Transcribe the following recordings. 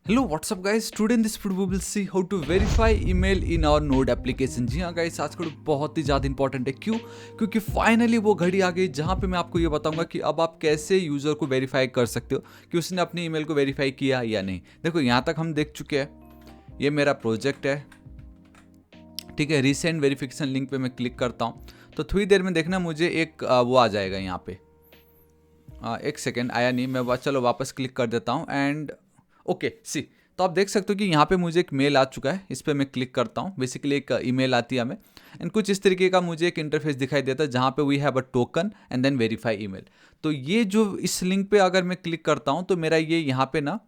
Hello what's up guys, today in this video we will see how to verify email in our node application. जी हाँ guys, आज का video बहुत ही ज़्यादा important है। क्यों? क्योंकि फाइनली वो घड़ी आ गई जहाँ पे मैं आपको ये बताऊंगा कि अब आप कैसे यूज़र को वेरीफाई कर सकते हो कि उसने अपनी ईमेल को वेरीफाई किया या नहीं। देखो, यहाँ तक हम देख चुके हैं, ये मेरा प्रोजेक्ट है। ठीक है, रिसेंट वेरिफिकेशन लिंक पे मैं क्लिक करता हूँ तो थोड़ी देर में देखना मुझे एक वो आ जाएगा यहाँ पे। एक सेकेंड, आया नहीं, मैं चलो वापस क्लिक कर देता हूँ एंड ओके सी। तो आप देख सकते हो कि यहाँ पे मुझे एक मेल आ चुका है। इस पर मैं क्लिक करता हूँ, बेसिकली एक ईमेल आती है हमें एंड कुछ इस तरीके का मुझे एक इंटरफेस दिखाई देता है जहाँ पे we have a token and then verify email. तो ये जो इस लिंक पे अगर मैं क्लिक करता हूँ तो मेरा ये यहाँ पे ना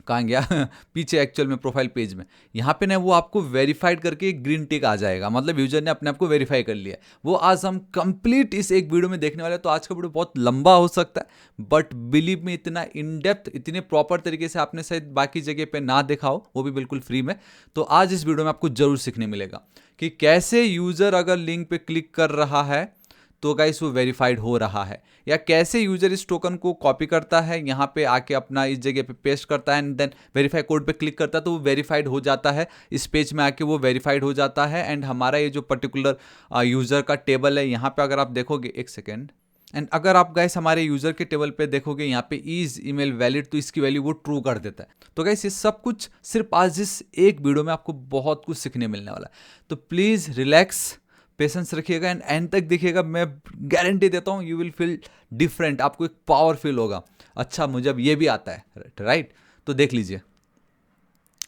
कहाँ गया पीछे एक्चुअल में प्रोफाइल पेज में यहाँ पे ना वो आपको वेरीफाइड करके एक ग्रीन टिक आ जाएगा, मतलब यूजर ने अपने आप को वेरीफाई कर लिया। वो आज हम कंप्लीट इस एक वीडियो में देखने वाले हैं। तो आज का वीडियो बहुत लंबा हो सकता है, बट बिलीव में इतना इन डेप्थ, इतने प्रॉपर तरीके से आपने शायद बाकी जगह पे ना देखा हो, वो भी बिल्कुल फ्री में। तो आज इस वीडियो में आपको जरूर सीखने मिलेगा कि कैसे यूजर अगर लिंक पे क्लिक कर रहा है तो गाइस वो वेरीफाइड हो रहा है, या कैसे यूजर इस टोकन को कॉपी करता है, यहाँ पे आके अपना इस जगह पे पेस्ट करता है एंड देन वेरीफाई कोड पे क्लिक करता है तो वो वेरीफाइड हो जाता है। इस पेज में आके वो वेरीफाइड हो जाता है एंड हमारा ये जो पर्टिकुलर यूजर का टेबल है, यहाँ पे अगर आप देखोगे, एक सेकेंड, एंड अगर आप गाइस हमारे यूजर के टेबल पे देखोगे यहाँ पे इज ईमेल वैलिड, तो इसकी वैल्यू वो ट्रू कर देता है। तो गाइस ये सब कुछ सिर्फ आज इस एक वीडियो में आपको बहुत कुछ सीखने मिलने वाला है। तो प्लीज रिलैक्स, पेशेंस रखिएगा एंड एंड तक देखिएगा। मैं गारंटी देता हूँ यू विल फील डिफरेंट, आपको एक पावर फील होगा। अच्छा, मुझे अब ये भी आता है, राइट? तो देख लीजिए,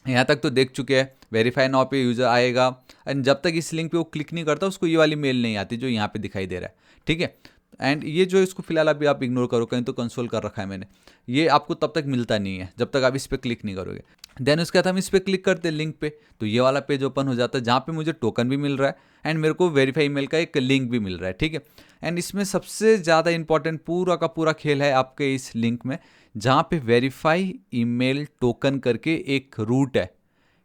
यहाँ तक तो देख चुके हैं। वेरीफाई नाउ पे यूजर आएगा एंड जब तक इस लिंक पे वो क्लिक नहीं करता उसको ये वाली मेल नहीं आती जो यहाँ पे दिखाई दे रहा है। ठीक है, एंड ये जो इसको फिलहाल अभी आप इग्नोर करो, कहीं तो कंसोल कर रखा है मैंने, ये आपको तब तक मिलता नहीं है जब तक आप इस पर क्लिक नहीं करोगे। देन उसके बाद हम इस पर क्लिक करते हैं लिंक पे, तो ये वाला पेज ओपन हो जाता है जहाँ पे मुझे टोकन भी मिल रहा है एंड मेरे को वेरीफाई ईमेल का एक लिंक भी मिल रहा है। ठीक है, एंड इसमें सबसे ज़्यादा इंपॉर्टेंट पूरा का पूरा खेल है आपके इस लिंक में, जहाँ पे वेरीफाई ईमेल टोकन करके एक रूट है।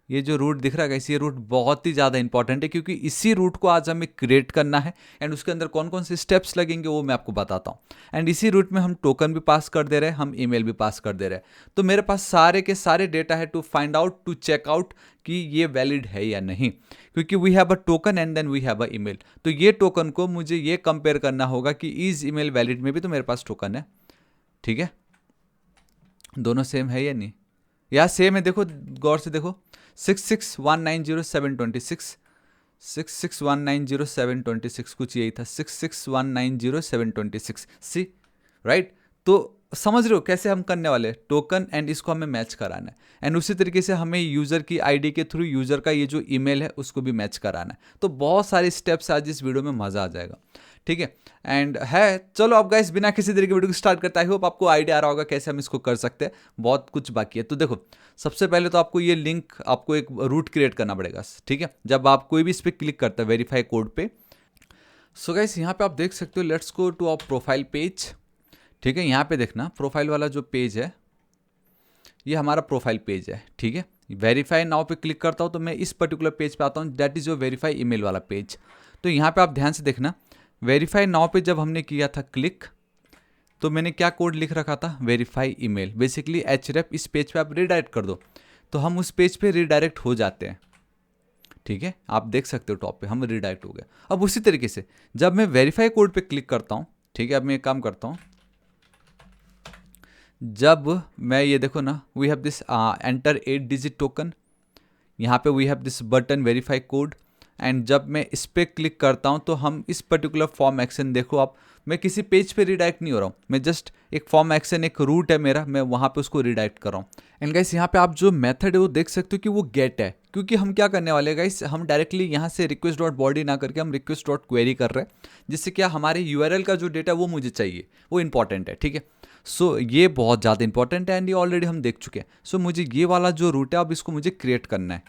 ये जो रूट दिख रहा है गाइस, ये रूट बहुत ही ज़्यादा इंपॉर्टेंट है क्योंकि इसी रूट को आज हमें क्रिएट करना है एंड उसके अंदर कौन कौन से स्टेप्स लगेंगे वो मैं आपको बताता हूँ। एंड इसी रूट में हम टोकन भी पास कर दे रहे हैं, हम ईमेल भी पास कर दे रहे हैं। तो मेरे पास सारे के सारे डेटा है to find out, to check out कि ये वैलिड है या नहीं, क्योंकि we have a token and then we have a email. तो ये टोकन को मुझे ये कंपेयर करना होगा कि इज ईमेल वैलिड में भी तो मेरे पास टोकन है। ठीक है, दोनों सेम है या नहीं? यहाँ सेम है, देखो गौर से देखो, 66190726, 66190726 कुछ यही था, 66190726 सी, राइट? तो समझ रहे हो कैसे हम करने वाले, टोकन एंड इसको हमें मैच कराना है एंड उसी तरीके से हमें यूज़र की आईडी के थ्रू यूज़र का ये जो ईमेल है उसको भी मैच कराना है। तो बहुत सारे स्टेप्स आज इस वीडियो में मज़ा आ जाएगा। ठीक है, एंड है, चलो अब गाइस बिना किसी तरीके वीडियो को स्टार्ट करता है। होप आपको आइडिया आ रहा होगा कैसे हम इसको कर सकते हैं, बहुत कुछ बाकी है। तो देखो, सबसे पहले तो आपको ये लिंक, आपको एक रूट क्रिएट करना पड़ेगा। ठीक है, जब आप कोई भी इस पर क्लिक करता है वेरीफाई कोड पे। सो गाइस यहाँ पे आप देख सकते हो, let's go to our profile page. ठीक है, यहाँ पे देखना प्रोफाइल वाला जो पेज है ये हमारा प्रोफाइल पेज है। ठीक है, वेरीफाई नाउ पे क्लिक करता हूँ तो मैं इस पर्टिकुलर पेज पे आता हूँ, that is your verify email वाला पेज। तो यहाँ पे आप ध्यान से देखना, वेरीफाई नाउ पे जब हमने किया था क्लिक तो मैंने क्या कोड लिख रखा था, वेरीफाई ईमेल, बेसिकली href। इस पेज पे आप रिडायरेक्ट कर दो तो हम उस पेज पे रिडायरेक्ट हो जाते हैं। ठीक है, आप देख सकते हो टॉप पे हम रिडायरेक्ट हो गए। अब उसी तरीके से जब मैं वेरीफाई कोड पे क्लिक करता हूँ, ठीक है, अब मैं एक काम करता हूँ, जब मैं ये देखो ना, we have this enter 8 digit token, यहाँ पे we have this button verify code and जब मैं इस पर क्लिक करता हूँ तो हम इस पर्टिकुलर फॉर्म एक्शन, देखो आप, मैं किसी पेज पे रिडायरेक्ट नहीं हो रहा हूँ, मैं जस्ट एक फॉर्म एक्शन, एक रूट है मेरा, मैं वहाँ पे उसको रिडायरेक्ट कर रहा हूँ। एंड गाइस यहाँ पे आप जो मेथड है वो देख सकते हो कि वो गेट है, क्योंकि हम क्या करने वाले हैं गाइस, हम डायरेक्टली यहाँ से रिक्वेस्ट डॉट बॉडी ना करके हम रिक्वेस्ट डॉट क्वेरी कर रहे हैं, जिससे क्या हमारे यूआरएल का जो डेटा वो मुझे चाहिए, वो इंपॉर्टेंट है। ठीक है, सो ये बहुत ज़्यादा इंपॉर्टेंट है एंड ये ऑलरेडी हम देख चुके हैं। सो मुझे ये वाला जो रूट है अब इसको मुझे क्रिएट करना है।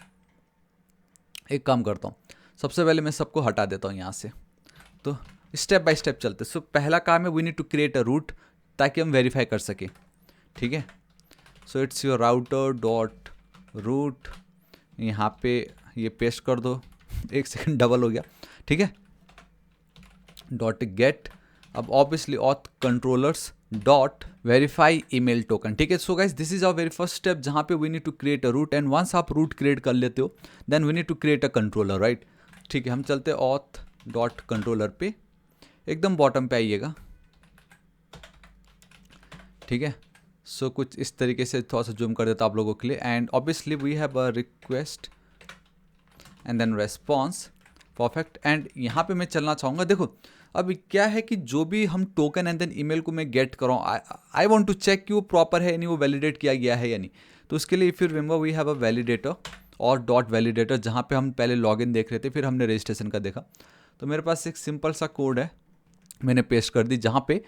एक काम करता हूँ, सबसे पहले मैं सबको हटा देता हूँ यहाँ से, तो स्टेप बाय स्टेप चलते। सो पहला काम है, we need to create a route ताकि हम वेरीफाई कर सकें। ठीक है, so it's your router dot route, यहाँ पे ये पेस्ट कर दो, एक सेकंड डबल हो गया। ठीक है, डॉट गेट, अब obviously auth controllers dot verify email token. ठीक है, so guys this is our very first step जहाँ पे we need to create a route, and once आप रूट क्रिएट कर लेते हो then we need to create a controller, right. ठीक है, हम चलते ऑथ डॉट कंट्रोलर पे, एकदम बॉटम पे आइएगा। ठीक है, सो कुछ इस तरीके से थोड़ा सा जूम कर देता आप लोगों के लिए, and obviously we have a request and then response, perfect. And यहाँ पे मैं चलना चाहूँगा, देखो अब क्या है कि जो भी हम टोकन एंड देन ईमेल को मैं गेट कर रहा हूँ, आई वांट टू चेक कि वो प्रॉपर है या नहीं, वो वैलिडेट किया गया है या नहीं। तो उसके लिए if you remember we have a validator और डॉट वैलिडेटर, जहाँ पे हम पहले लॉगिन देख रहे थे, फिर हमने रजिस्ट्रेशन का देखा। तो मेरे पास एक सिंपल सा कोड है, मैंने पेस्ट कर दी, जहाँ पे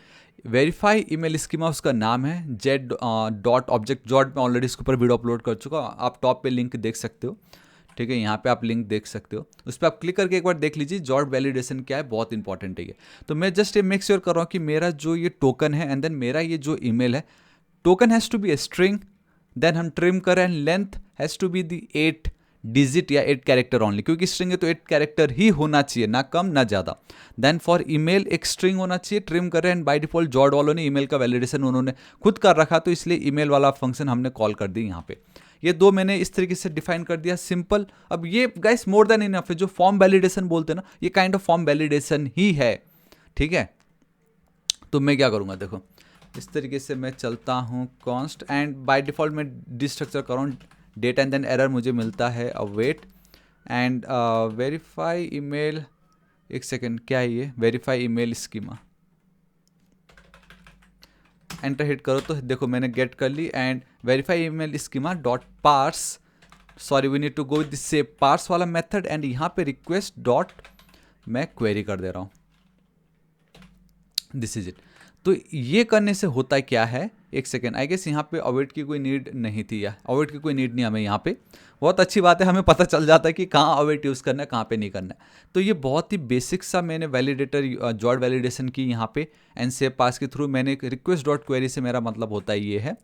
वेरीफाई ईमेल स्कीमा उसका नाम है, जेड डॉट ऑब्जेक्ट जॉट में ऑलरेडी इसके ऊपर वीडियो अपलोड कर चुका, आप टॉप पे लिंक देख सकते हो। ठीक है, यहाँ पे आप लिंक देख सकते हो, उस पर आप क्लिक करके एक बार देख लीजिए जॉट वैलिडेशन क्या है, बहुत इंपॉर्टेंट है ये। तो मैं जस्ट ये मेक श्योर कर रहा हूँ कि मेरा जो ये टोकन है एंड देन मेरा ये जो ईमेल है, token has to be a string, then हम ट्रिम करें, and length has to be the 8 digit या 8 कैरेक्टर ओनली, क्योंकि स्ट्रिंग है तो 8 कैरेक्टर ही होना चाहिए, ना कम ना ज़्यादा। देन फॉर ईमेल एक स्ट्रिंग होना चाहिए, ट्रिम करें, एंड बाय डिफॉल्ट जॉट वालों ने ईमेल का वैलिडेशन उन्होंने खुद कर रखा, तो इसलिए ईमेल वाला फंक्शन हमने कॉल कर दी यहाँ पे। ये दो मैंने इस तरीके से डिफाइन कर दिया, सिंपल। अब ये गाइस मोर देन इनफ है, जो फॉर्म वैलिडेशन बोलते हैं ना, ये काइंड ऑफ फॉर्म वैलिडेशन ही है। ठीक है, तो मैं क्या करूँगा, देखो इस तरीके से मैं चलता हूँ कॉन्स्ट, एंड बाय डिफॉल्ट मैं डिस्ट्रक्चर कर रहा हूँ डेटा, एंड देन एरर मुझे मिलता है अवेट एंड वेरीफाई ईमेल, एक सेकेंड क्या है ये, verify email schema, enter hit करो तो देखो मैंने गेट कर ली, and verify email schema dot parse, sorry we need to go with this से पार्स वाला मेथड, एंड यहाँ पे रिक्वेस्ट डॉट मैं क्वेरी कर दे रहा हूँ, दिस इज इट। तो ये करने से होता क्या है, एक सेकेंड, आई गेस यहाँ पे अवेट की कोई नीड नहीं थी, या अवेट की कोई नीड नहीं हमें यहाँ पे, बहुत अच्छी बात है, हमें पता चल जाता है कि कहाँ अवेट यूज़ करना है, कहाँ पे नहीं करना है। तो ये बहुत ही बेसिक सा मैंने वैलिडेटर जॉट वैलिडेशन की यहाँ पे, एंड सेव पास के थ्रू मैंने एक रिक्वेस्ट डॉट क्वेरी से मेरा मतलब होता है ये है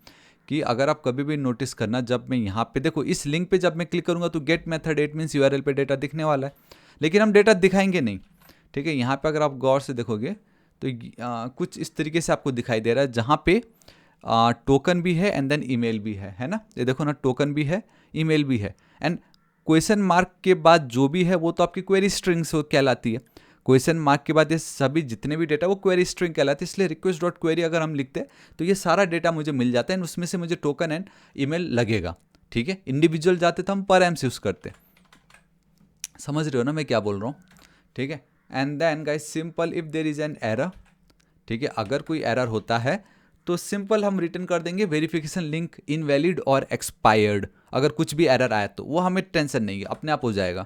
कि अगर आप कभी भी नोटिस करना, जब मैं यहाँ पे देखो इस लिंक पे जब मैं क्लिक करूँगा तो गेट मेथड 8 मीन्स यूआरएल पे डेटा दिखने वाला है, लेकिन हम डेटा दिखाएंगे नहीं। ठीक है, यहाँ पे अगर आप गौर से देखोगे तो कुछ इस तरीके से आपको दिखाई दे रहा है, जहाँ पे टोकन भी है एंड देन ईमेल भी है ना, ये देखो ना, टोकन भी है ईमेल भी है, एंड क्वेश्चन मार्क के बाद जो भी है वो तो आपकी क्वेरी स्ट्रिंग्स कहलाती है, क्वेश्चन मार्क के बाद ये सभी जितने भी डेटा वो क्वेरी स्ट्रिंग कहलाती है, इसलिए रिक्वेस्ट डॉट क्वेरी अगर हम लिखते हैं तो ये सारा डेटा मुझे मिल जाता है, उसमें से मुझे टोकन एंड ईमेल लगेगा। ठीक है, इंडिविजुअल जाते तो हम पर एम्स यूज़ करते, समझ रहे हो ना मैं क्या बोल रहा हूँ। ठीक है, and then guys simple if there is an error, ठीक है, अगर कोई एरर होता है तो सिंपल हम रिटर्न कर देंगे वेरिफिकेशन लिंक इनवैलिड और एक्सपायर्ड, अगर कुछ भी एरर आया तो वो हमें टेंशन नहीं है, अपने आप हो जाएगा।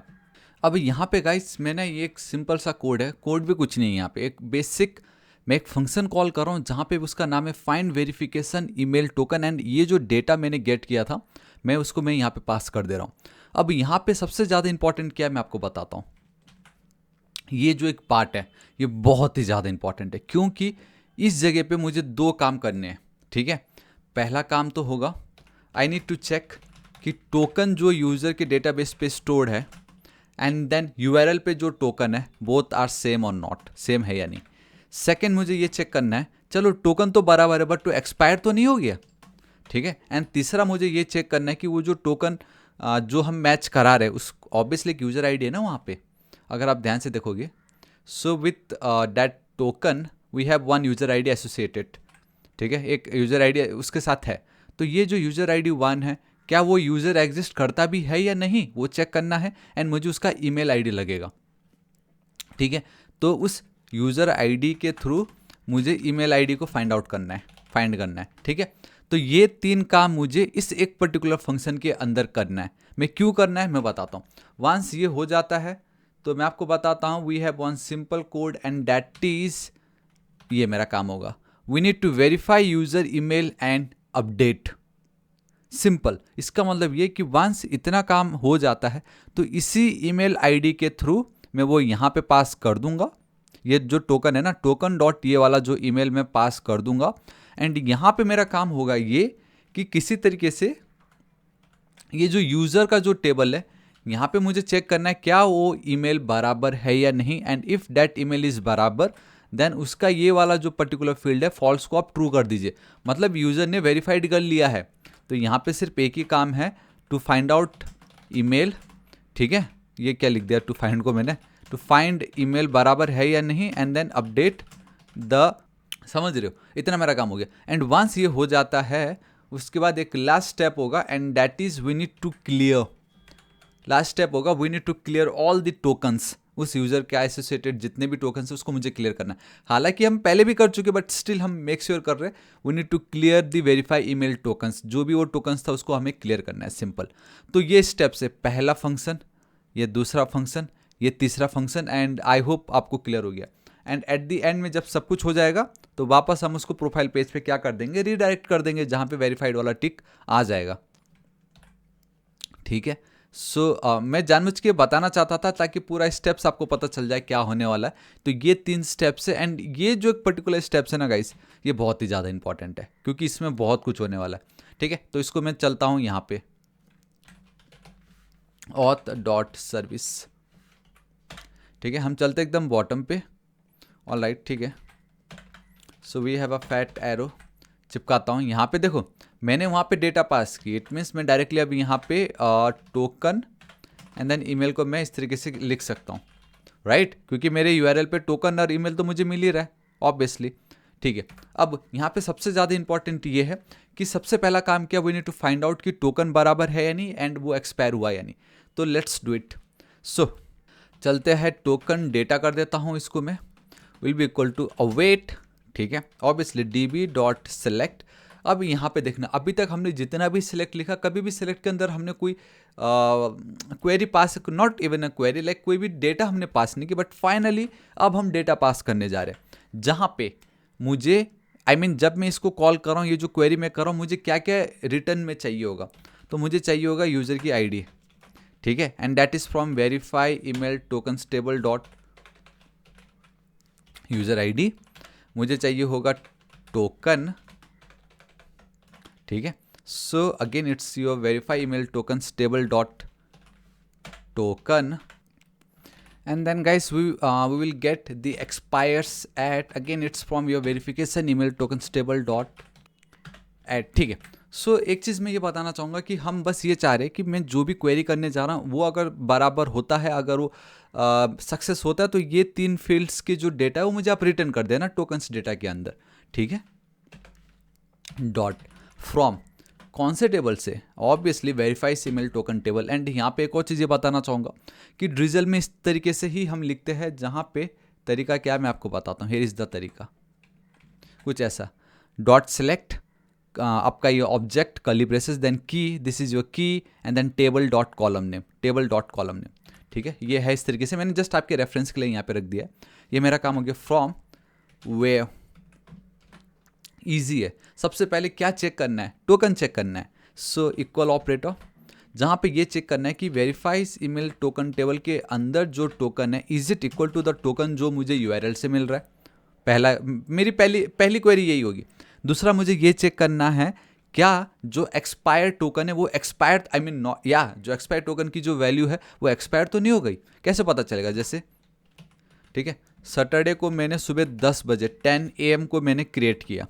अब यहाँ पे गाइस मैंने ये एक सिंपल सा कोड है, कोड भी कुछ नहीं है यहाँ पे, एक बेसिक मैं एक फंक्शन कॉल कर रहा हूँ जहाँ पे उसका नाम है find verification email token, and ये जो डेटा मैंने गेट किया था मैं उसको मैं यहाँ पे पास कर दे रहा हूँ। अब यहाँ पे सबसे ज़्यादा इंपॉर्टेंट क्या है मैं आपको बताता हूँ, ये जो एक पार्ट है ये बहुत ही ज़्यादा इंपॉर्टेंट है, क्योंकि इस जगह पे मुझे दो काम करने हैं। ठीक है, पहला काम तो होगा आई नीड टू चेक कि टोकन जो यूज़र के डेटाबेस पे स्टोर्ड है एंड देन यूआरएल पे जो टोकन है बोथ आर सेम और नॉट, सेम है या नहीं। सेकेंड मुझे ये चेक करना है, चलो टोकन तो बराबर है बट तो एक्सपायर तो नहीं हो गया। ठीक है, एंड तीसरा मुझे ये चेक करना है कि वो जो टोकन जो हम मैच करा रहे हैं उस ऑब्वियसली एक यूज़र आईडी है ना वहाँ पे, अगर आप ध्यान से देखोगे, so with that token we have one user ID associated. ठीक है, एक यूज़र आईडी उसके साथ है, तो ये जो यूज़र आईडी 1 है क्या वो यूज़र एग्जिस्ट करता भी है या नहीं वो चेक करना है, एंड मुझे उसका ईमेल आईडी लगेगा। ठीक है, तो उस यूज़र आईडी के थ्रू मुझे ईमेल आईडी को फाइंड करना है। ठीक है, तो ये 3 काम मुझे इस एक पर्टिकुलर फंक्शन के अंदर करना है। मैं क्यों करना है मैं बताता हूँ। वंस ये हो जाता है तो मैं आपको बताता हूँ, we have one simple code and that is, ये मेरा काम होगा, we need to verify user email and update. Simple, इसका मतलब ये कि वंस इतना काम हो जाता है तो इसी ईमेल आईडी के थ्रू मैं वो यहाँ पे पास कर दूंगा, ये जो टोकन है ना, टोकन डॉट ये वाला जो ईमेल मैं पास कर दूंगा, एंड यहाँ पे मेरा काम होगा ये कि किसी तरीके से ये जो यूज़र का जो टेबल है यहाँ पे मुझे चेक करना है क्या वो ईमेल बराबर है या नहीं, and if that email is बराबर देन उसका ये वाला जो पर्टिकुलर फील्ड है फॉल्स को आप ट्रू कर दीजिए, मतलब यूज़र ने वेरीफाइड कर लिया है। तो यहाँ पे सिर्फ एक ही काम है, टू फाइंड आउट ईमेल, ठीक है, ये क्या लिख दिया टू फाइंड को मैंने, टू फाइंड ईमेल बराबर है या नहीं, एंड देन अपडेट द, समझ रहे हो, इतना मेरा काम हो गया। एंड वंस ये हो जाता है उसके बाद एक लास्ट स्टेप होगा, and that is we need to clear, last step होगा we need to clear all the tokens, उस यूजर के एसोसिएटेड जितने भी टोकन्स है उसको मुझे क्लियर करना है। हालांकि हम पहले भी कर चुके बट स्टिल हम मेक श्योर कर रहे हैं, we need to clear the verify email tokens, जो भी वो टोकन्स था उसको हमें क्लियर करना है, सिंपल। तो ये स्टेप्स है, पहला फंक्शन, ये दूसरा फंक्शन, ये तीसरा फंक्शन, एंड आई होप आपको क्लियर हो गया। एंड एट द एंड में जब सब कुछ हो जाएगा तो वापस हम उसको प्रोफाइल पेज पे क्या कर देंगे, रीडायरेक्ट कर देंगे जहाँ पे वेरीफाइड वाला टिक आ जाएगा, ठीक है। सो मैं जानबूझ के बताना चाहता था ताकि पूरा स्टेप्स आपको पता चल जाए क्या होने वाला है। तो ये 3 स्टेप्स है, एंड ये जो एक पर्टिकुलर स्टेप्स है ना गाइस, ये बहुत ही ज़्यादा इंपॉर्टेंट है क्योंकि इसमें बहुत कुछ होने वाला है, ठीक है। तो इसको मैं चलता हूँ यहाँ पे auth.service, ठीक है, हम चलते एकदम बॉटम पे, ऑलराइट, ठीक है। So we have a fat arrow, चिपकाता हूँ यहाँ पे, देखो मैंने वहाँ पे डेटा पास की, इट मीन्स मैं डायरेक्टली अब यहाँ पे टोकन एंड देन ईमेल को मैं इस तरीके से लिख सकता हूँ, राइट, क्योंकि मेरे यूआरएल पे टोकन और ईमेल तो मुझे मिल ही रहा है ऑब्वियसली, ठीक है। अब यहाँ पे सबसे ज़्यादा इंपॉर्टेंट ये है कि सबसे पहला काम क्या, we need to find out कि टोकन बराबर है या नहीं एंड वो एक्सपायर हुआ या नहीं। तो लेट्स डू इट। सो चलते हैं, टोकन डेटा कर देता हूँ इसको मैं, will be equal to await, ठीक है, ऑब्वियसली db.select। अब यहाँ पे देखना, अभी तक हमने जितना भी सिलेक्ट लिखा, कभी भी सिलेक्ट के अंदर हमने कोई query pass, not even a query, like कोई भी डेटा हमने पास नहीं की, बट फाइनली अब हम डेटा पास करने जा रहे हैं जहाँ पे मुझे जब मैं इसको कॉल कर रहा हूँ, ये जो क्वेरी मैं कर रहा हूँ, मुझे क्या क्या रिटर्न में चाहिए होगा, तो मुझे चाहिए होगा यूज़र की आईडी, ठीक है, and that is from verify email tokens table dot user ID, मुझे चाहिए होगा टोकन, ठीक है। So again it's your verify email tokens table dot token, and then guys we will get the expires at, again it's from your verification email tokens table dot add, ठीक है। सो एक चीज़ मैं ये बताना चाहूँगा कि हम बस ये चाह रहे हैं कि मैं जो भी क्वेरी करने जा रहा हूँ वो अगर बराबर होता है, अगर वो सक्सेस होता है, तो ये 3 फील्ड्स के जो डेटा है वो मुझे आप रिटर्न कर देना टोकन्स डेटा के अंदर, ठीक है। डॉट फ्रॉम कौन से टेबल से, obviously verify email token table. And यहाँ पे एक और चीज़ ये बताना चाहूँगा कि ड्रिजल में इस तरीके से ही हम लिखते हैं, जहाँ पे तरीका क्या मैं आपको बताता हूँ, हियर इज़ द तरीका, कुछ ऐसा, डॉट सेलेक्ट आपका ये object curly braces, then key, this is your key, and then table dot column name, table dot column name, ठीक है। ये है इस तरीके से, मैंने जस्ट आपके रेफरेंस के लिए यहाँ पे रख दिया। ये मेरा काम हो गया फ्रॉम वे, ईजी है। सबसे पहले क्या चेक करना है, टोकन चेक करना है। सो इक्वल ऑपरेटर, जहाँ पे ये चेक करना है कि वेरीफाइज ईमेल टोकन टेबल के अंदर जो टोकन है, is it equal to the token जो मुझे यूआरएल से मिल रहा है। पहला, मेरी पहली क्वेरी यही होगी। दूसरा, मुझे ये चेक करना है क्या जो एक्सपायर टोकन है वो एक्सपायर या जो एक्सपायर टोकन की जो वैल्यू है वो एक्सपायर तो नहीं हो गई। कैसे पता चलेगा, जैसे ठीक है, सैटरडे को मैंने सुबह 10 बजे 10 AM को मैंने क्रिएट किया,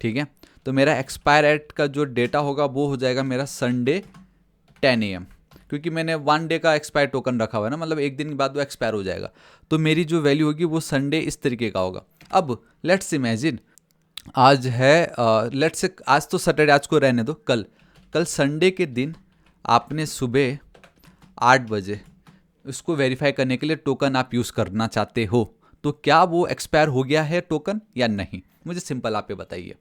ठीक है, तो मेरा एक्सपायर एट का जो डेटा होगा वो हो जाएगा मेरा संडे 10 AM, क्योंकि मैंने 1 डे का एक्सपायर टोकन रखा हुआ है ना, मतलब एक दिन के बाद वो एक्सपायर हो जाएगा, तो मेरी जो वैल्यू होगी वो संडे इस तरीके का होगा। अब लेट्स इमेजिन आज है लेट्स से, आज तो सैटरडे, आज को रहने दो, कल संडे के दिन आपने सुबह 8 बजे उसको वेरीफाई करने के लिए टोकन आप यूज़ करना चाहते हो, तो क्या वो एक्सपायर हो गया है टोकन या नहीं, मुझे सिंपल आप ये बताइए।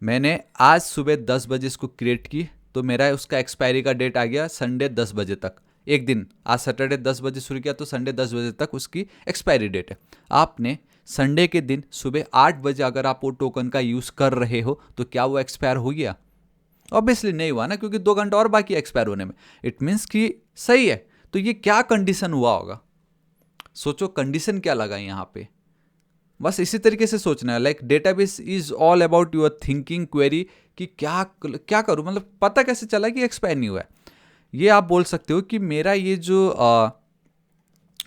मैंने आज सुबह 10 बजे इसको क्रिएट की, तो मेरा उसका एक्सपायरी का डेट आ गया संडे 10 बजे तक, एक दिन, आज सैटरडे 10 बजे शुरू किया तो संडे 10 बजे तक उसकी एक्सपायरी डेट है। आपने संडे के दिन सुबह 8 बजे अगर आप वो टोकन का यूज़ कर रहे हो तो क्या वो एक्सपायर हो गया? ऑब्वियसली नहीं हुआ ना, क्योंकि 2 घंटा और बाकी एक्सपायर होने में। इट मीन्स कि सही है, तो ये क्या कंडीशन हुआ होगा, सोचो कंडीशन क्या लगा यहाँ पे। बस इसी तरीके से सोचना है, like database is all about your thinking query कि क्या करूँ, मतलब पता कैसे चला कि एक्सपायर नहीं हुआ है। ये आप बोल सकते हो कि मेरा ये जो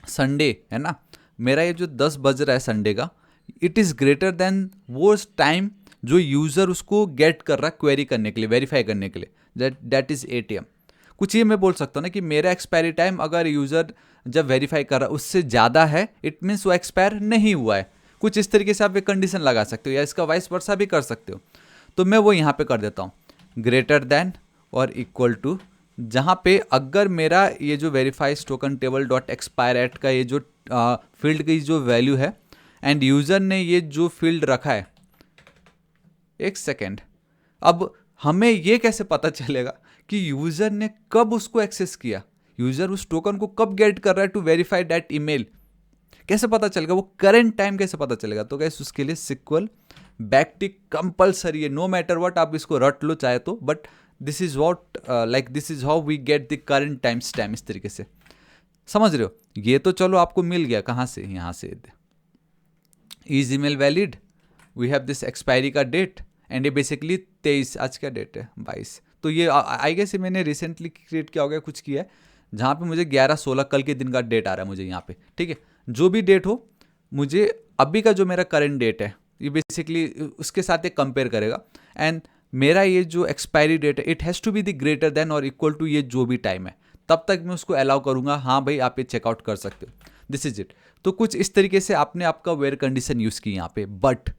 संडे है ना, मेरा ये जो 10 बज रहा है संडे का, इट इज़ ग्रेटर देन वो टाइम जो यूज़र उसको गेट कर रहा है क्वेरी करने के लिए, वेरीफाई करने के लिए, दैट इज़ ATM। कुछ ये मैं बोल सकता हूँ ना कि मेरा एक्सपायरी टाइम अगर यूज़र जब वेरीफाई कर रहा है उससे ज़्यादा है, इट मीन्स वो एक्सपायर नहीं हुआ है। कुछ इस तरीके से आप एक कंडीशन लगा सकते हो या इसका वाइस वर्सा भी कर सकते हो। तो मैं वो यहाँ पे कर देता हूँ ग्रेटर देन और इक्वल टू, जहाँ पे अगर मेरा ये जो verifies token table dot expire at का ये जो फील्ड की जो वैल्यू है एंड यूज़र ने ये जो फील्ड रखा है, एक सेकेंड, अब हमें ये कैसे पता चलेगा कि यूज़र ने कब उसको एक्सेस किया, यूज़र उस टोकन को कब गेट कर रहा है टू वेरीफाई दैट ईमेल, कैसे पता चलेगा, वो करंट टाइम कैसे पता चलेगा। तो गाइस उसके लिए सिक्वल बैकटिक कंपलसरी है, नो मैटर व्हाट, आप इसको रट लो चाहे तो, but this is what like this is how we get the current time stamp, इस तरीके से, समझ रहे हो। ये तो चलो आपको मिल गया, कहाँ से, यहाँ से, is email valid, we have this expiry का डेट एंड ये बेसिकली 23, आज क्या डेट है 22, तो ये आई गेस मैंने रिसेंटली क्रिएट किया हो गया, कुछ किया है जहाँ पे मुझे 11/16 कल के दिन का डेट आ रहा है मुझे यहाँ पे, ठीक है। जो भी डेट हो, मुझे अभी का जो मेरा करंट डेट है ये बेसिकली उसके साथ एक कंपेयर करेगा एंड मेरा ये जो एक्सपायरी डेट है it has to be the greater than और इक्वल टू ये जो भी टाइम है, तब तक मैं उसको अलाउ करूँगा, हाँ भाई आप ये चेकआउट कर सकते हो, दिस इज इट। तो कुछ इस तरीके से आपने आपका वेयर कंडीशन यूज़ की यहाँ पे, बट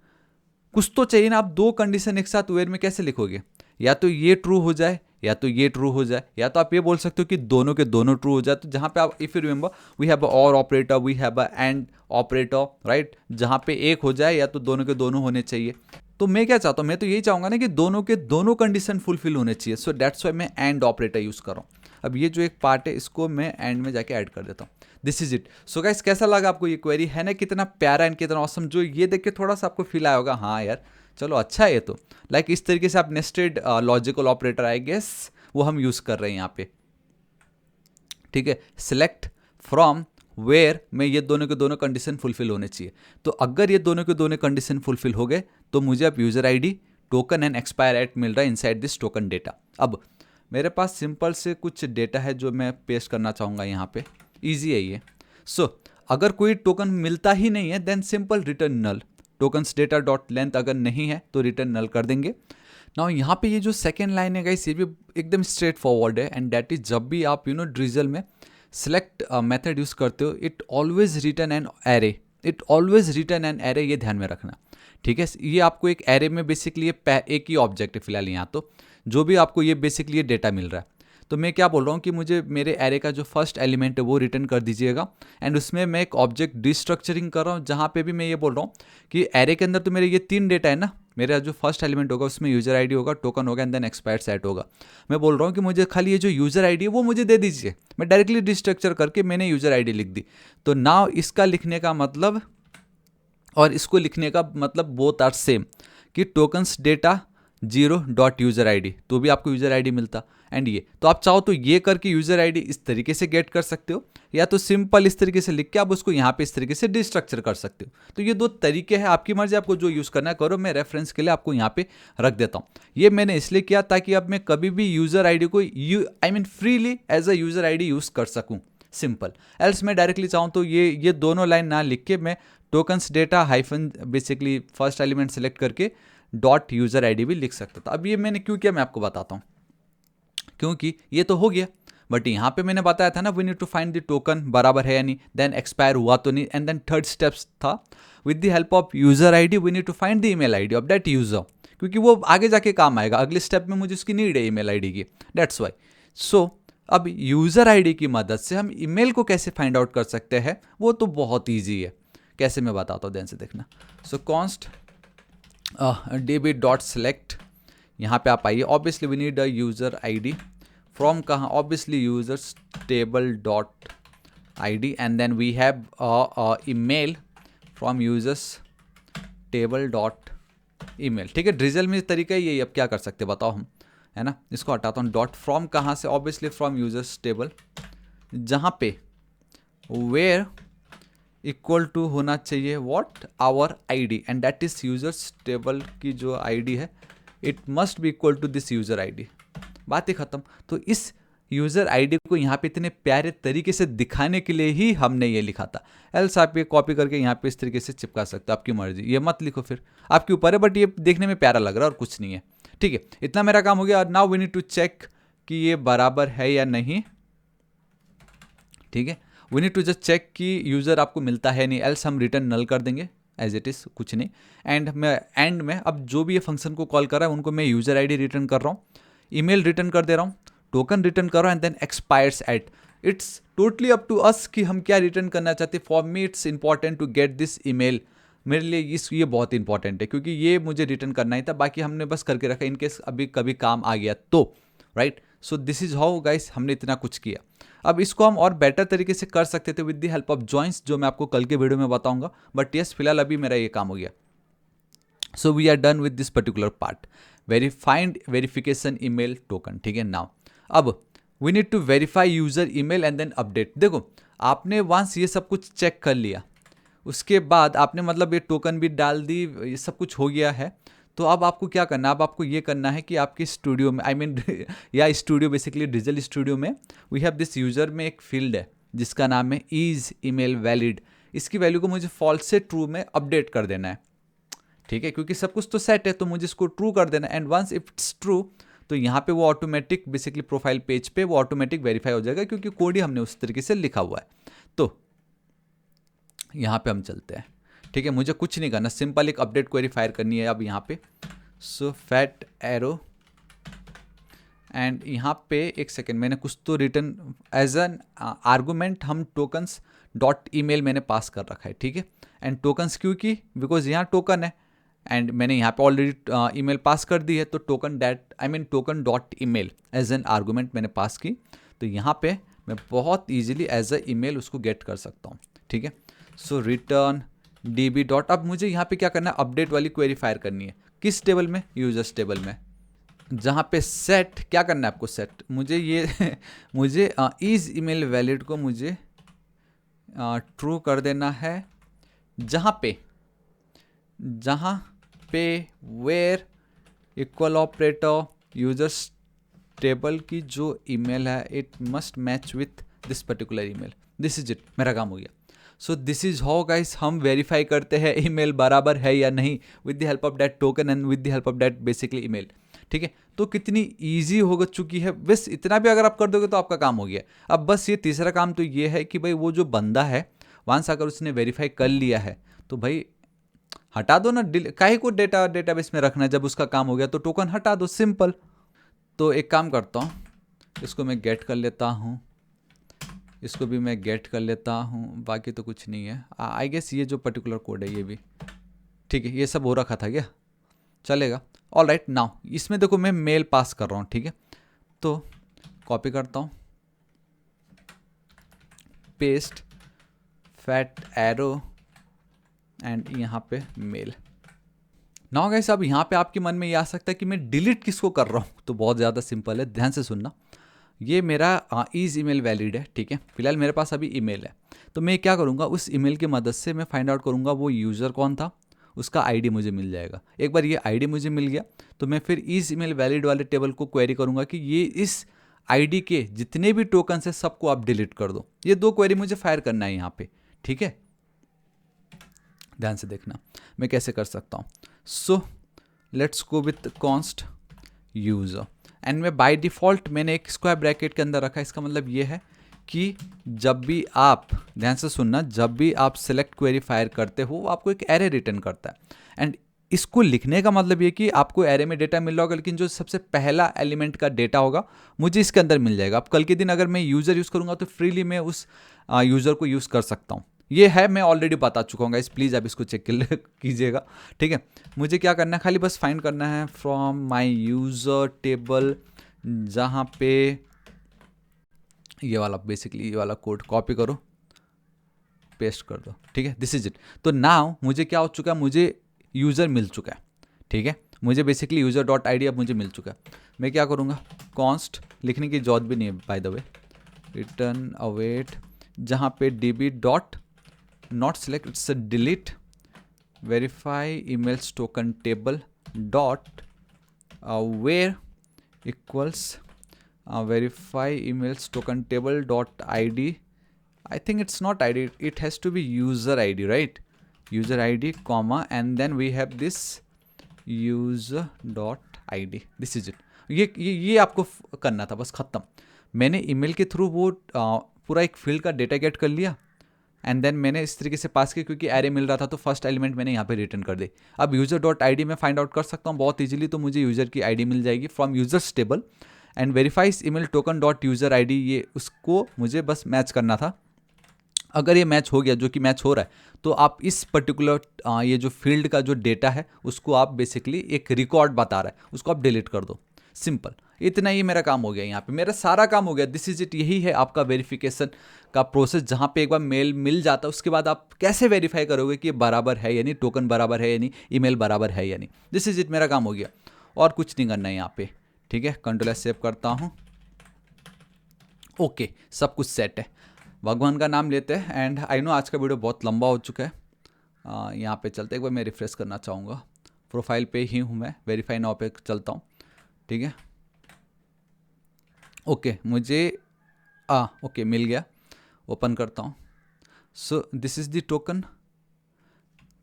कुछ तो चाहिए ना, आप दो कंडीशन एक साथ वेयर में कैसे लिखोगे, या तो ये ट्रू हो जाए या तो ये ट्रू हो जाए, या तो आप ये बोल सकते हो कि दोनों के दोनों ट्रू हो जाए। तो जहाँ पे आप if you remember we have a or operator, we have a and operator, right, जहाँ पे एक हो जाए या तो दोनों के दोनों होने चाहिए। तो मैं क्या चाहता हूँ, मैं तो यही चाहूँगा ना कि दोनों के दोनों कंडीशन फुलफिल होने चाहिए, सो दैट्स वाई मैं एंड ऑपरेटर यूज़ कर रहा हूँ। अब ये जो एक पार्ट है इसको मैं एंड में जाके ऐड कर देता हूँ, this is it. So guys कैसा लगा आपको ये क्वेरी, है ना कितना प्यारा एंड कितना ऑसम, जो ये देख के थोड़ा सा आपको फील आया होगा हाँ यार चलो अच्छा है ये तो, लाइक इस तरीके से आप nested logical operator I guess वो हम यूज़ कर रहे हैं यहाँ पे, ठीक है। सिलेक्ट फ्रॉम वेयर में ये दोनों के दोनों कंडीशन फुलफिल होने चाहिए, तो अगर ये दोनों के दोनों कंडीशन फुलफिल हो गए तो मुझे अब user ID token and expire at मिल रहा है इनसाइड दिस टोकन डेटा। अब मेरे पास सिंपल से कुछ डेटा है जो मैं पेस्ट करना चाहूँगा यहाँ पे, ईजी है ये। सो अगर कोई टोकन मिलता ही नहीं है देन सिंपल रिटर्न नल, टोकन्स डेटा डॉट लेंथ अगर नहीं है तो रिटर्न नल कर देंगे। नाउ यहाँ पे ये जो सेकेंड लाइन है गाइस ये भी एकदम स्ट्रेट फॉरवर्ड है एंड दैट इज जब भी आप ड्रिजल में सेलेक्ट मेथड यूज़ करते हो it always return an array, it always return an array, ये ध्यान में रखना, ठीक है। ये आपको एक एरे में बेसिकली एक ही ऑब्जेक्ट है फिलहाल यहाँ, तो जो भी आपको ये बेसिकली ये डेटा मिल रहा है, तो मैं क्या बोल रहा हूँ कि मुझे मेरे एरे का जो फर्स्ट एलिमेंट है वो रिटर्न कर दीजिएगा एंड उसमें मैं एक ऑब्जेक्ट डिस्ट्रक्चरिंग कर रहा हूँ जहाँ पे भी मैं ये बोल रहा हूँ कि एरे के अंदर तो मेरे ये 3 डेटा है ना, मेरा जो फर्स्ट एलिमेंट होगा उसमें यूज़र आईडी होगा, टोकन होगा एंड देन एक्सपायर सेट होगा। मैं बोल रहा हूँ कि मुझे खाली ये जो यूज़र आईडी है वो मुझे दे दीजिए, मैं डायरेक्टली डिस्ट्रक्चर करके मैंने यूज़र आईडी लिख दी। तो नाउ इसका लिखने का मतलब और इसको लिखने का मतलब बोथ आर सेम, कि tokens data 0 dot user ID, तो भी आपको यूज़र आईडी मिलता एंड ये, तो आप चाहो तो ये करके यूज़र आईडी इस तरीके से गेट कर सकते हो, या तो सिंपल इस तरीके से लिख के आप उसको यहाँ पे इस तरीके से डिस्ट्रक्चर कर सकते हो। तो ये 2 तरीके हैं, आपकी मर्जी, आपको जो यूज़ करना है करो, मैं रेफरेंस के लिए आपको यहाँ पे रख देता हूँ। ये मैंने इसलिए किया ताकि अब मैं कभी भी यूज़र आईडी को freely as a user ID use कर सकूँ, सिंपल। एल्स मैं डायरेक्टली चाहूँ तो ये दोनों लाइन ना लिख के मैं tokens data hyphen basically first element select करके डॉट यूज़र आईडी भी लिख सकता था। अब ये मैंने क्यों किया मैं आपको बताता हूँ, क्योंकि ये तो हो गया, बट यहाँ पे मैंने बताया था ना we need to find the token बराबर है या नहीं, देन एक्सपायर हुआ तो नहीं, एंड देन थर्ड स्टेप्स था with the help of user ID we need to find the email ID of that user, क्योंकि वो आगे जाके काम आएगा, अगले स्टेप में मुझे उसकी नीड है ईमेल आईडी की, दैट्स वाई। सो अब यूज़र आईडी की मदद से हम ईमेल को कैसे फाइंड आउट कर सकते हैं, वो तो बहुत ईजी है, कैसे मैं बताता हूँ, ध्यान से देखना। So const db dot select, यहाँ पे आप आइए, obviously we need a user ID from कहाँ, obviously users table dot ID and then we have email from users table dot email, ठीक है। ड्रिजल में तरीका यही, अब क्या कर सकते बताओ हम, है ना। इसको हटाता हूँ, डॉट फ्रॉम कहाँ से, ऑब्वियसली फ्रॉम यूजर्स टेबल, जहाँ पे वेयर इक्वल टू होना चाहिए what our ID and that is users table की जो आईडी है it must be equal to this user ID, बात ही खत्म। तो इस यूज़र आईडी को यहाँ पे इतने प्यारे तरीके से दिखाने के लिए ही हमने ये लिखा था। एल्स आप ये कॉपी करके यहाँ पे इस तरीके से चिपका सकते हो, आपकी मर्जी, ये मत लिखो, फिर आपके ऊपर है, बट ये देखने में प्यारा लग रहा है और कुछ नहीं है। ठीक है, इतना मेरा काम हो गया। Now we need to check कि ये बराबर है या नहीं। ठीक है, we need to just check कि यूज़र आपको मिलता है नहीं, एल्स हम रिटर्न नल कर देंगे एज इट इज़, कुछ नहीं। एंड में अब जो भी ये फंक्शन को कॉल कर रहा है उनको मैं यूज़र आईडी रिटर्न कर रहा हूँ, ईमेल रिटर्न कर दे रहा हूँ, टोकन रिटर्न कर रहा हूँ, and then expires at. It's totally up to us कि हम क्या रिटर्न करना चाहते हैं। For me it's important to get this email, मेरे लिए ये बहुत इंपॉर्टेंट है क्योंकि ये मुझे रिटर्न करना ही था, बाकी हमने बस करके रखा इनकेस अभी कभी काम आ गया तो, right. So this is how guys हमने इतना कुछ किया। अब इसको हम और बेटर तरीके से कर सकते थे with the help of joints, जो मैं आपको कल के वीडियो में बताऊंगा, बट यस फिलहाल अभी मेरा ये काम हो गया। So we are done with this particular part, verification email token. ठीक है, नाउ अब we need to verify user email and then update. देखो आपने वंस ये सब कुछ चेक कर लिया, उसके बाद आपने मतलब ये टोकन भी डाल दी, ये सब कुछ हो गया है, तो अब आपको क्या करना है, अब आपको ये करना है कि आपके स्टूडियो में, आई मीन या स्टूडियो बेसिकली डिजिटल स्टूडियो में वी हैव दिस यूज़र में एक फील्ड है जिसका नाम है इज़ ईमेल वैलिड। इसकी वैल्यू को मुझे फॉल्स से ट्रू में अपडेट कर देना है। ठीक है, क्योंकि सब कुछ तो सेट है तो मुझे इसको ट्रू कर देना है। And once if it's true तो यहाँ पे वो ऑटोमेटिक बेसिकली प्रोफाइल पेज पे वो ऑटोमेटिक वेरीफाई हो जाएगा क्योंकि कोड ही हमने उस तरीके से लिखा हुआ है। तो यहाँ पे हम चलते हैं। ठीक है, मुझे कुछ नहीं करना, सिंपल एक अपडेट क्वेरी फायर करनी है अब यहाँ पे। सो फैट एरो एंड यहाँ पे एक सेकेंड, मैंने कुछ तो रिटर्न एज एन आर्गूमेंट हम टोकन्स डॉट ईमेल मैंने पास कर रखा है। ठीक है, एंड टोकन्स क्यों की, बिकॉज यहाँ टोकन है एंड मैंने यहाँ पे ऑलरेडी ईमेल पास कर दी है, तो token dot email as an argument मैंने पास की, तो यहाँ पे मैं बहुत ईजिली एज ए ईमेल उसको गेट कर सकता हूँ। ठीक है, सो रिटर्न db डॉट, अब मुझे यहाँ पे क्या करना है, अपडेट वाली क्वेरी फायर करनी है। किस टेबल में, यूजर्स टेबल में, जहाँ पे सेट क्या करना है आपको, सेट मुझे ये मुझे इज ईमेल वैलिड को मुझे ट्रू कर देना है, जहाँ पे where equal operator users table की जो ईमेल है it must match with this particular email. This is it, मेरा काम हो गया। So this is how guys हम वेरीफाई करते हैं ईमेल बराबर है या नहीं with the help of that token and with the help of that basically email. ठीक है, तो कितनी ईजी हो चुकी है, बस इतना भी अगर आप कर दोगे तो आपका काम हो गया। अब बस ये तीसरा काम तो ये है कि भाई वो जो बंदा है वंस अगर उसने वेरीफाई कर लिया है तो भाई हटा दो ना, काहे को डेटाबेस में रखना है, जब उसका काम हो गया तो टोकन हटा दो, सिंपल। तो एक काम करता हूँ, इसको मैं गेट कर लेता हूँ, इसको भी मैं गेट कर लेता हूँ, बाकी तो कुछ नहीं है। आई गेस ये जो पर्टिकुलर कोड है ये भी ठीक है, ये सब हो रखा था क्या, चलेगा। ऑल राइट, नाउ इसमें देखो मैं मेल पास कर रहा हूँ। ठीक है, तो कॉपी करता हूँ, पेस्ट फैट एरो एंड यहाँ पे मेल। नाउ गाइस अब यहाँ पे आपके मन में ये आ सकता है कि मैं डिलीट किसको कर रहा हूँ, तो बहुत ज़्यादा सिंपल है, ध्यान से सुनना। ये मेरा इज ईमेल वैलिड है। ठीक है, फिलहाल मेरे पास अभी ईमेल है, तो मैं क्या करूँगा, उस ईमेल की मदद से मैं फाइंड आउट करूँगा वो यूज़र कौन था, उसका आईडी मुझे मिल जाएगा। एक बार ये आईडी मुझे मिल गया तो मैं फिर इज ईमेल वैलिड वाले टेबल को क्वेरी करूँगा कि ये इस आईडी के जितने भी टोकन है सबको आप डिलीट कर दो। ये दो क्वेरी मुझे फायर करना है यहाँ पे। ठीक है, ध्यान से देखना मैं कैसे कर सकता हूँ। So let's go with const user and मैं बाय डिफ़ॉल्ट मैंने एक स्क्वायर ब्रैकेट के अंदर रखा। इसका मतलब ये है कि जब भी आप, ध्यान से सुनना, जब भी आप सेलेक्ट क्वेरी फायर करते हो वो आपको एक एरे रिटर्न करता है। एंड इसको लिखने का मतलब ये कि आपको एरे में डेटा मिल रहा होगा, लेकिन जो सबसे पहला एलिमेंट का डेटा होगा मुझे इसके अंदर मिल जाएगा। अब कल के दिन अगर मैं यूज़र यूज़ करूँगा तो फ्रीली मैं उस यूज़र को यूज़ कर सकता हूँ। ये है, मैं ऑलरेडी बता चुका हूँ गाइस, प्लीज़ आप इसको चेक कीजिएगा। ठीक है, मुझे क्या करना है, खाली बस फाइंड करना है फ्रॉम माय यूज़र टेबल, जहाँ पे ये वाला बेसिकली ये वाला कोड कॉपी करो, पेस्ट कर दो। ठीक है, दिस इज इट। तो नाउ मुझे क्या हो चुका है, मुझे यूज़र मिल चुका है। ठीक है, मुझे basically user dot I D अब मुझे मिल चुका है। मैं क्या करूँगा, कॉन्स्ट लिखने की जरूरत भी नहीं है by the way, return await, जहाँ पे db dot not select, it's a delete verify emails token table dot where equals verify emails token table dot id. I think it's not id, it has to be user id, right? User id comma and then we have this user dot id. This is it. ये आपको करना था, बस खत्म। मैंने email के through वो पूरा एक फील्ड का डेटा गेट कर लिया एंड देन मैंने इस तरीके से पास किया, क्योंकि एरे मिल रहा था तो फर्स्ट एलिमेंट मैंने यहाँ पे रिटर्न कर दी। अब यूजर डॉट आई डी में फाइंड आउट कर सकता हूँ बहुत इजीली, तो मुझे यूजर की आईडी मिल जाएगी from users table and verifies email token dot user I D, ये उसको मुझे बस मैच करना था। अगर ये मैच हो गया, जो कि मैच हो रहा है, तो आप इस पर्टिकुलर ये जो फील्ड का जो डेटा है उसको आप बेसिकली एक रिकॉर्ड बता रहा है, उसको आप डिलीट कर दो। सिंपल, इतना ही मेरा काम हो गया। यहाँ पे मेरा सारा काम हो गया। This is it. यही है आपका वेरिफिकेशन का प्रोसेस, जहाँ पे एक बार मेल मिल जाता है उसके बाद आप कैसे वेरीफाई करोगे कि ये बराबर है यानी टोकन बराबर है यानी ईमेल बराबर है यानी। दिस इज इट, मेरा काम हो गया और कुछ नहीं करना है यहाँ पे। ठीक है, कंट्रोल एस सेव करता हूँ। ओके, सब कुछ सेट है। भगवान का नाम लेते हैं एंड आई नो आज का वीडियो बहुत लंबा हो चुका है। यहाँ पे चलते एक बार मैं रिफ्रेश करना चाहूँगा। प्रोफाइल पे ही हूँ मैं, वेरीफाई नाउ पे चलता हूँ। ठीक है, ओके मुझे ओके मिल गया। ओपन करता हूँ। So this is the token.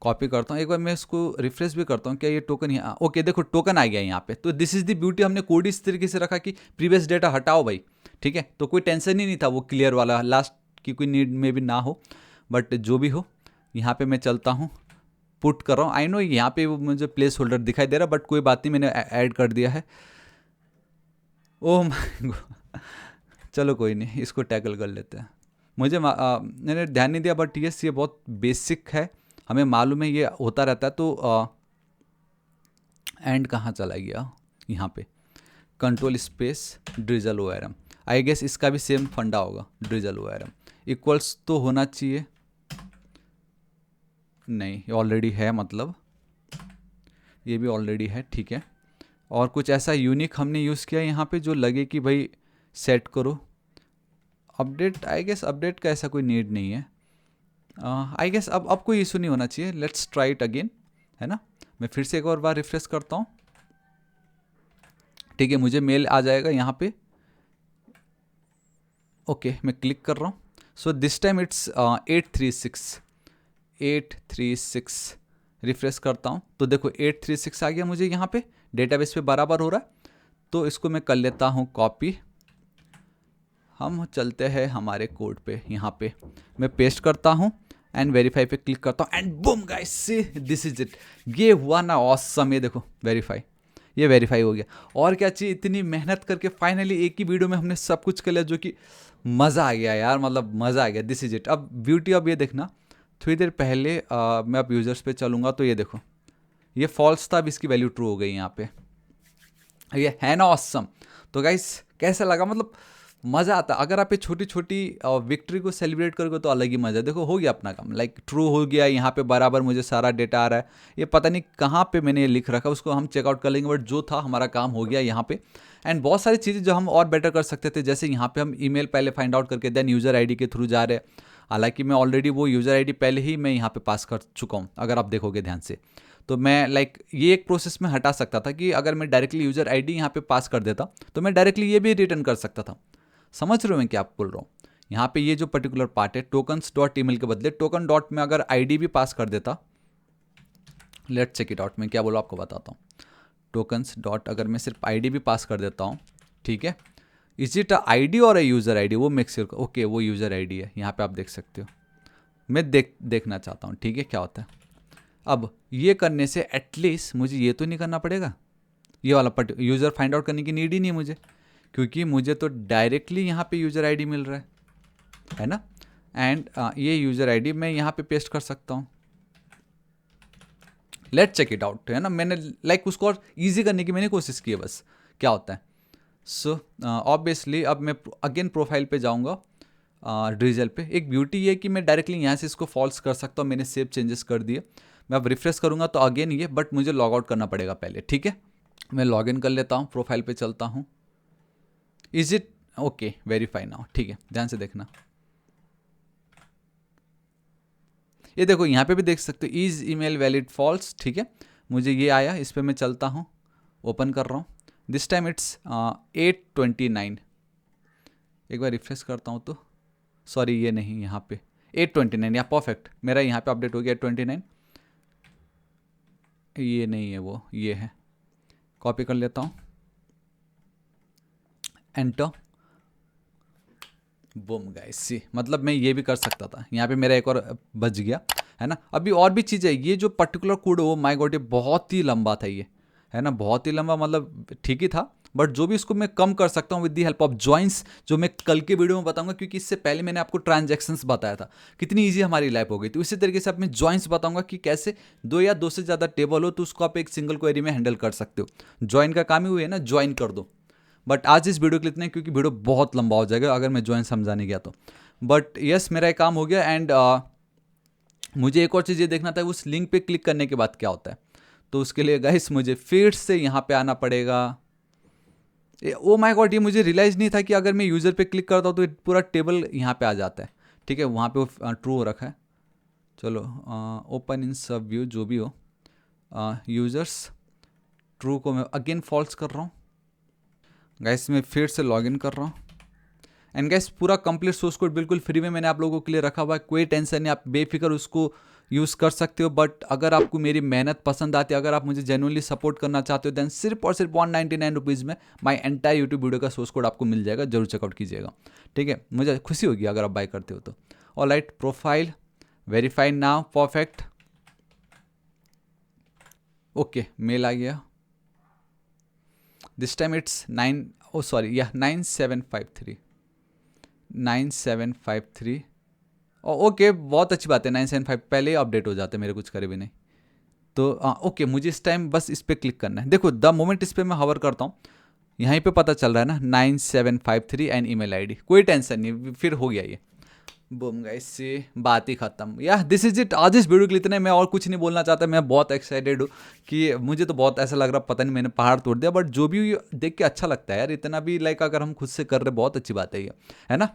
Copy करता हूँ, एक बार मैं इसको रिफ्रेश भी करता हूँ। क्या ये टोकन यहाँ, ओके देखो टोकन आ गया यहाँ पे। तो दिस इज़ द ब्यूटी, हमने कोड इस तरीके से रखा कि प्रीवियस डेटा हटाओ भाई। ठीक है, तो कोई टेंशन ही नहीं था वो क्लियर वाला, लास्ट की कोई नीड में भी ना हो। बट जो भी हो, यहाँ पे मैं चलता हूँ, पुट कर रहा हूँ। आई नो यहाँ पे मुझे प्लेस होल्डर दिखाई दे रहा, बट कोई बात नहीं, मैंने ऐड कर दिया है। ओह माय गॉड, चलो कोई नहीं, इसको टैकल कर लेते हैं। मुझे मैंने ध्यान नहीं दिया, बट यस ये बहुत बेसिक है, हमें मालूम है ये होता रहता है। तो एंड कहाँ चला गया, यहाँ पे control space drizzle O R M. I guess इसका भी सेम फंडा होगा, drizzle O R M equals तो होना चाहिए। नहीं, ये ऑलरेडी है, मतलब ये भी ऑलरेडी है। ठीक है, और कुछ ऐसा यूनिक हमने यूज़ किया यहाँ पे जो लगे कि भाई सेट करो अपडेट। आई गेस अपडेट का ऐसा कोई नीड नहीं है। आई गेस अब कोई इशू नहीं होना चाहिए। लेट्स ट्राई इट अगेन, है ना। मैं फिर से एक और बार रिफ्रेश करता हूँ। ठीक है, मुझे मेल आ जाएगा यहाँ पे। ओके मैं क्लिक कर रहा हूँ। So this time it's 836 refresh करता हूँ तो देखो 836 आ गया मुझे यहाँ पे, डेटाबेस पे बराबर हो रहा है। तो इसको मैं कर लेता हूँ कॉपी। हम चलते हैं हमारे कोड पे, यहाँ पे मैं पेस्ट करता हूँ एंड वेरीफाई पे क्लिक करता हूँ and boom guys, see this is it. ये हुआ ना ऑसम, ये देखो वेरीफाई, ये वेरीफाई हो गया। और क्या चाहिए, इतनी मेहनत करके फाइनली एक ही वीडियो में हमने सब कुछ कर लिया, जो कि मज़ा आ गया यार, मतलब मज़ा आ गया। This is it. अब ब्यूटी अब ये देखना, थोड़ी देर पहले मैं अब यूजर्स पे चलूँगा तो ये देखो ये फॉल्स था, अब इसकी वैल्यू ट्रू हो गई यहाँ पे। ये है ना ऑसम। तो गाइस कैसा लगा, मतलब मज़ा आता। अगर आप ये छोटी छोटी विक्ट्री को सेलिब्रेट करोगे तो अलग ही मज़ा है। देखो हो गया अपना काम, लाइक ट्रू हो गया, यहाँ पे बराबर मुझे सारा डेटा आ रहा है। ये पता नहीं कहाँ पे मैंने ये लिख रखा, उसको हम चेकआउट कर लेंगे, बट जो था हमारा काम हो गया यहाँ पे। एंड बहुत सारी चीज़ें जो हम और बेटर कर सकते थे, जैसे यहाँ पे हम ईमेल पहले फाइंड आउट करके देन यूज़र आईडी के थ्रू जा रहे हैं। हालांकि मैं ऑलरेडी वो यूज़र आईडी पहले ही मैं यहाँ पे पास कर चुका हूँ, अगर आप देखोगे ध्यान से। तो मैं लाइक ये एक प्रोसेस में हटा सकता था कि अगर मैं डायरेक्टली यूज़र आईडी यहाँ पे पास कर देता तो मैं डायरेक्टली ये भी रिटर्न कर सकता था। समझ रहे हो मैं क्या आप बोल रहा हूँ। यहाँ पे ये जो पर्टिकुलर पार्ट है, टोकन्स डॉट ईमेल के बदले टोकन डॉट में अगर आईडी भी पास कर देता, लेट्स चेक इट आउट। मैं क्या बोला आपको बताता हूँ। टोकन्स डॉट अगर मैं सिर्फ आईडी भी पास कर देता हूँ, ठीक है, इज इट अ आईडी और अ यूज़र आईडी, वो मेक श्योर। ओके वो यूज़र आईडी है, यहाँ पे आप देख सकते हो। मैं देखना चाहता हूँ, ठीक है क्या होता है। अब ये करने से एटलीस्ट मुझे ये तो नहीं करना पड़ेगा, ये वाला यूज़र फाइंड आउट करने की नीड ही नहीं मुझे, क्योंकि मुझे तो डायरेक्टली यहाँ पे यूज़र आईडी मिल रहा है ना। एंड ये यूज़र आईडी मैं यहाँ पे पेस्ट कर सकता हूँ। लेट्स चेक इट आउट, है ना। मैंने लाइक उसको और ईजी करने की मैंने कोशिश की है, बस क्या होता है। सो ऑब्वियसली अब मैं अगेन प्रोफाइल पे जाऊँगा, ड्रिजल पे। एक ब्यूटी ये है कि मैं डायरेक्टली यहाँ से इसको फॉल्स कर सकता हूँ। मैंने सेव चेंजेस कर दिए। मैं अब रिफ्रेश करूँगा तो अगेन ये, बट मुझे लॉग आउट करना पड़ेगा पहले। ठीक है, मैं लॉग इन कर लेता हूँ, प्रोफाइल पे चलता हूँ। Is it okay, verify now. ठीक है, ध्यान से देखना, ये देखो यहाँ पे भी देख सकते हो, इज ईमेल वैलिड फॉल्स। ठीक है, मुझे ये आया, इस पर मैं चलता हूँ, ओपन कर रहा हूँ। This time it's 829। एक बार रिफ्रेश करता हूँ तो सॉरी ये नहीं, यहाँ पे 829 या परफेक्ट, मेरा यहाँ पे अपडेट हो गया 829। ये नहीं है वो, ये है। कॉपी कर लेता हूँ, एंटर, बूम गाइस सी, मतलब मैं ये भी कर सकता था। यहाँ पे मेरा एक और बच गया है ना। अभी और भी चीज़ है, ये जो पर्टिकुलर कोड हो माय गॉड ये बहुत ही लंबा था ये, है ना, बहुत ही लंबा, मतलब ठीक ही था, बट जो भी इसको मैं कम कर सकता हूँ with the help of joins, जो मैं कल के वीडियो में बताऊंगा, क्योंकि इससे पहले मैंने आपको ट्रांजैक्शंस बताया था कितनी इजी हमारी लाइफ हो गई थी। उसी तरीके से अब मैं जॉइंस बताऊंगा कि कैसे दो या दो से ज़्यादा टेबल हो तो उसको आप एक सिंगल क्वेरी में हैंडल कर सकते हो। ज्वाइन का काम ही हुआ है ना, ज्वाइन कर दो। बट आज इस वीडियो के लिए इतना है, क्योंकि वीडियो बहुत लंबा हो जाएगा अगर मैं ज्वाइन समझाने गया तो। बट यस मेरा एक काम हो गया। एंड मुझे एक और चीज़ ये देखना था, उस लिंक पे क्लिक करने के बाद क्या होता है। तो उसके लिए गाइस मुझे फिर से यहाँ पे आना पड़ेगा। ओ माय गॉड, ये मुझे रियलाइज़ नहीं था कि अगर मैं यूज़र पे क्लिक करता हूँ तो पूरा टेबल यहाँ पे आ जाता है। ठीक है, वहाँ पे वो ट्रू हो रखा है। चलो ओपन इन सब व्यू, जो भी हो, यूज़र्स ट्रू को मैं अगेन फॉल्स कर रहा हूँ। गाइस मैं फिर से लॉगिन कर रहा हूँ। एंड गाइस पूरा कंप्लीट सोर्स कोड बिल्कुल फ्री में मैंने आप लोगों के लिए रखा हुआ है, कोई टेंशन नहीं, आप बेफिक्र उसको यूज़ कर सकते हो। बट अगर आपको मेरी मेहनत पसंद आती है, अगर आप मुझे जेन्युइनली सपोर्ट करना चाहते हो, देन सिर्फ और सिर्फ 199 रुपीज़ में माई एंटायर यूट्यूब वीडियो का सोर्स कोड आपको मिल जाएगा। जरूर चेकआउट कीजिएगा, ठीक है, मुझे खुशी होगी अगर आप बाय करते हो तो। Alright, profile verified now, perfect, okay, mail आ गया। दिस टाइम इट्स 9753 ओके, बहुत अच्छी बात है। 975 पहले ही अपडेट हो जाते हैं मेरे, कुछ करे भी नहीं तो। ओके, मुझे इस टाइम बस इस पर क्लिक करना है। देखो द मोमेंट इस पर मैं हवर करता हूँ, यहीं पे पता चल रहा है ना 9753 एंड ईमेल आईडी, कोई टेंशन नहीं, फिर हो गया ये। बूम गाइस से बात ही खत्म। या दिस इज इट, आज इस वीडियो के लिए इतना है, मैं और कुछ नहीं बोलना चाहता। मैं बहुत एक्साइटेड हूँ कि मुझे तो बहुत ऐसा लग रहा, पता नहीं मैंने पहाड़ तोड़ दिया, बट जो भी देख के अच्छा लगता है यार, इतना भी लाइक अगर हम खुद से कर रहे, बहुत अच्छी बात है ये, है ना।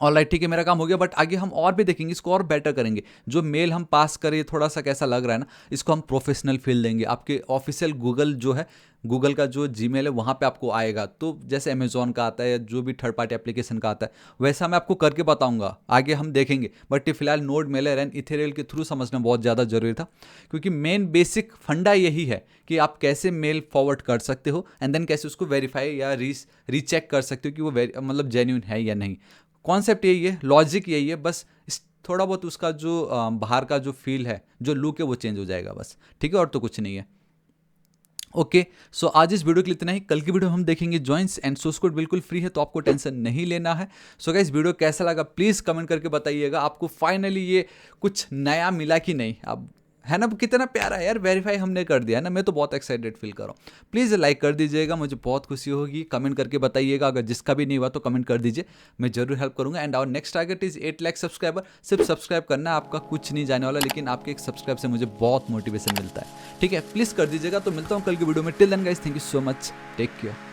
ऑलराइट, ठीक है, मेरा काम हो गया। बट आगे हम और भी देखेंगे, इसको और बेटर करेंगे। जो मेल हम पास करें थोड़ा सा कैसा लग रहा है ना, इसको हम प्रोफेशनल फील देंगे। आपके ऑफिशियल गूगल जो है, गूगल का जो जीमेल है वहाँ पे आपको आएगा। तो जैसे अमेजोन का आता है या जो भी थर्ड पार्टी एप्लीकेशन का आता है, वैसा मैं आपको करके बताऊंगा, आगे हम देखेंगे। बट ये फिलहाल नोड मेलर एंड इथेरियल के थ्रू समझना बहुत ज़्यादा जरूरी था, क्योंकि मेन बेसिक फंडा यही है कि आप कैसे मेल फॉरवर्ड कर सकते हो एंड देन कैसे उसको वेरीफाई या रीचेक कर सकते हो कि वो मतलब जेन्यून है या नहीं। कॉन्सेप्ट यही है, लॉजिक यही है, बस थोड़ा बहुत उसका जो बाहर का जो फील है, जो लुक है, वो चेंज हो जाएगा बस, ठीक है, और तो कुछ नहीं है। ओके, सो आज इस वीडियो के लिए इतना ही। कल की वीडियो हम देखेंगे जॉइंस एंड सोर्स कोड बिल्कुल फ्री है, तो आपको टेंशन नहीं लेना है। सो गाइस वीडियो कैसा लगा प्लीज़ कमेंट करके बताइएगा। आपको फाइनली ये कुछ नया मिला कि नहीं, अब है ना, कितना प्यारा है यार, वेरीफाई हमने कर दिया है ना। मैं तो बहुत एक्साइटेड फील कर रहा हूँ। प्लीज़ लाइक कर दीजिएगा, मुझे बहुत खुशी होगी। कमेंट करके बताइएगा, अगर जिसका भी नहीं हुआ तो कमेंट कर दीजिए, मैं जरूर हेल्प करूँगा। And our next target is 8 lakh subscriber. सिर्फ सब्सक्राइब करना है, आपका कुछ नहीं जाने वाला, लेकिन आपके एक सब्सक्राइब से मुझे बहुत मोटिवेशन मिलता है, ठीक है, प्लीज़ कर दीजिएगा। तो मिलता हूँ कल की वीडियो में। Till then guys, thank you so much, take care.